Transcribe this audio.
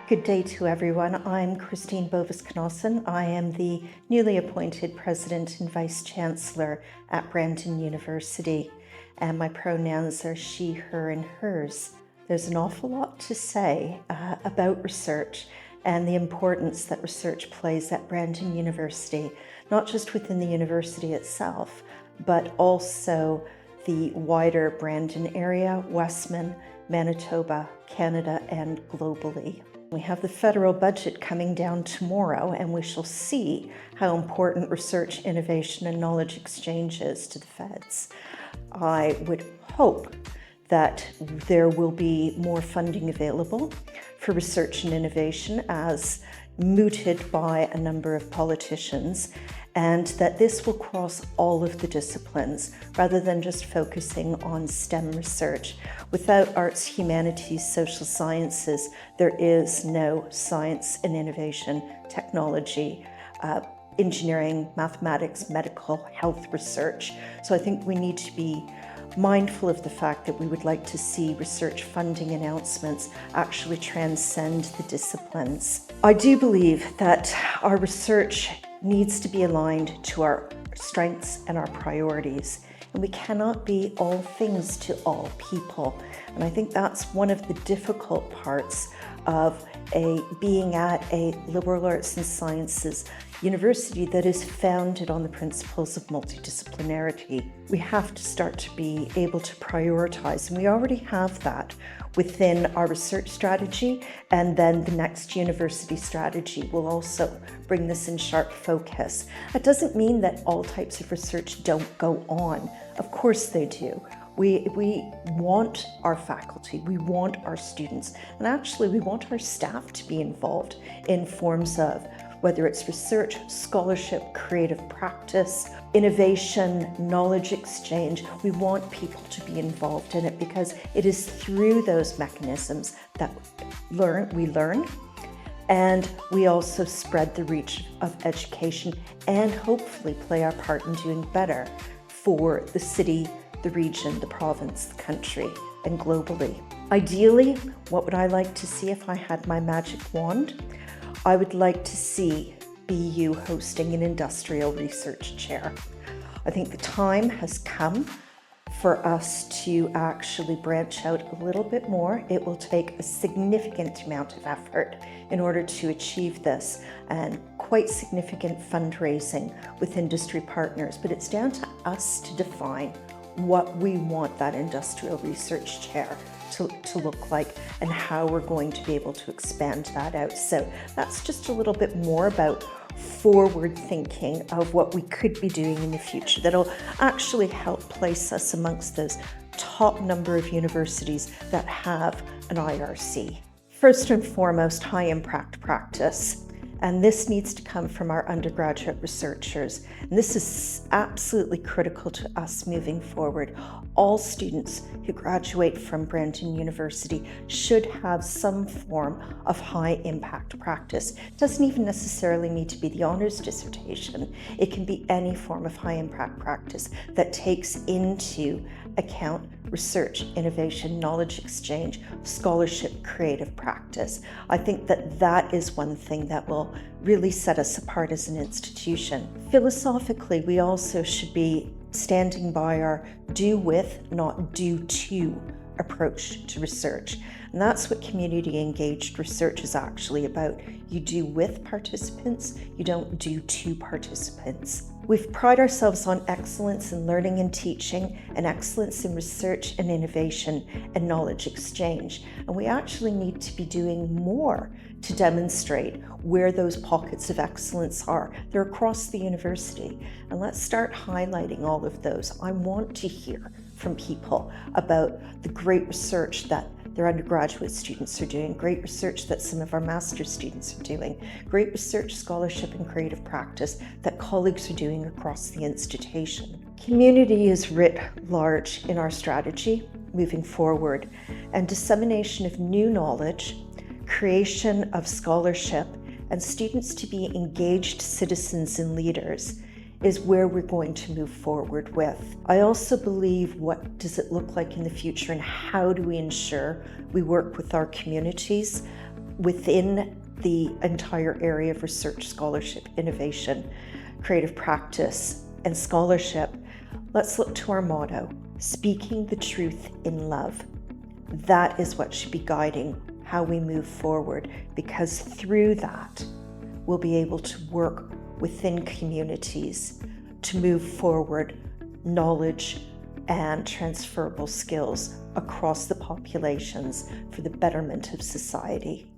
Good day to everyone. I'm Christine Bovis-Cnossen. I am the newly appointed President and Vice-Chancellor at Brandon University, and my pronouns are she, her, and hers. There's an awful lot to say about research and the importance that research plays at Brandon University, not just within the university itself, but also the wider Brandon area, Westman, Manitoba, Canada, and globally. We have the federal budget coming down tomorrow, and we shall see how important research, innovation, and knowledge exchange is to the feds. I would hope that there will be more funding available for research and innovation as mooted by a number of politicians, and that this will cross all of the disciplines rather than just focusing on STEM research. Without arts, humanities, social sciences, there is no science and innovation, technology, engineering, mathematics, medical, health research. So I think we need to be mindful of the fact that we would like to see research funding announcements actually transcend the disciplines. I do believe that our research needs to be aligned to our strengths and our priorities, and we cannot be all things to all people. And I think that's one of the difficult parts of being at a liberal arts and sciences university that is founded on the principles of multidisciplinarity. We have to start to be able to prioritize, and we already have that within our research strategy, and then the next university strategy will also bring this in sharp focus. That doesn't mean that all types of research don't go on. Of course they do. We want our faculty, we want our students, and actually we want our staff to be involved in forms of whether it's research, scholarship, creative practice, innovation, knowledge exchange. We want people to be involved in it because it is through those mechanisms that we learn, and we also spread the reach of education and hopefully play our part in doing better for the city, the region, the province, the country, and globally. Ideally, what would I like to see if I had my magic wand? I would like to see BU hosting an industrial research chair. I think the time has come for us to actually branch out a little bit more. It will take a significant amount of effort in order to achieve this, and quite significant fundraising with industry partners, but it's down to us to define what we want that industrial research chair to look like and how we're going to be able to expand that out. So that's just a little bit more about forward thinking of what we could be doing in the future that'll actually help place us amongst those top number of universities that have an IRC. First and foremost, high impact practice. And this needs to come from our undergraduate researchers. And this is absolutely critical to us moving forward. All students who graduate from Brandon University should have some form of high impact practice. It doesn't even necessarily need to be the honors dissertation. It can be any form of high impact practice that takes into account research, innovation, knowledge exchange, scholarship, creative practice. I think that that is one thing that will really set us apart as an institution. Philosophically, we also should be standing by our do with, not do to approach to research. And that's what community engaged research is actually about. You do with participants, you don't do to participants. We've prided ourselves on excellence in learning and teaching, and excellence in research and innovation and knowledge exchange. And we actually need to be doing more to demonstrate where those pockets of excellence are. They're across the university. And let's start highlighting all of those. I want to hear from people about the great research that their undergraduate students are doing, great research that some of our master's students are doing, great research, scholarship, and creative practice that colleagues are doing across the institution. Community is writ large in our strategy moving forward, and dissemination of new knowledge, creation of scholarship, and students to be engaged citizens and leaders is where we're going to move forward with. I also believe, what does it look like in the future, and how do we ensure we work with our communities within the entire area of research, scholarship, innovation, creative practice, and scholarship, let's look to our motto, speaking the truth in love. That is what should be guiding how we move forward, because through that, we'll be able to work within communities to move forward knowledge and transferable skills across the populations for the betterment of society.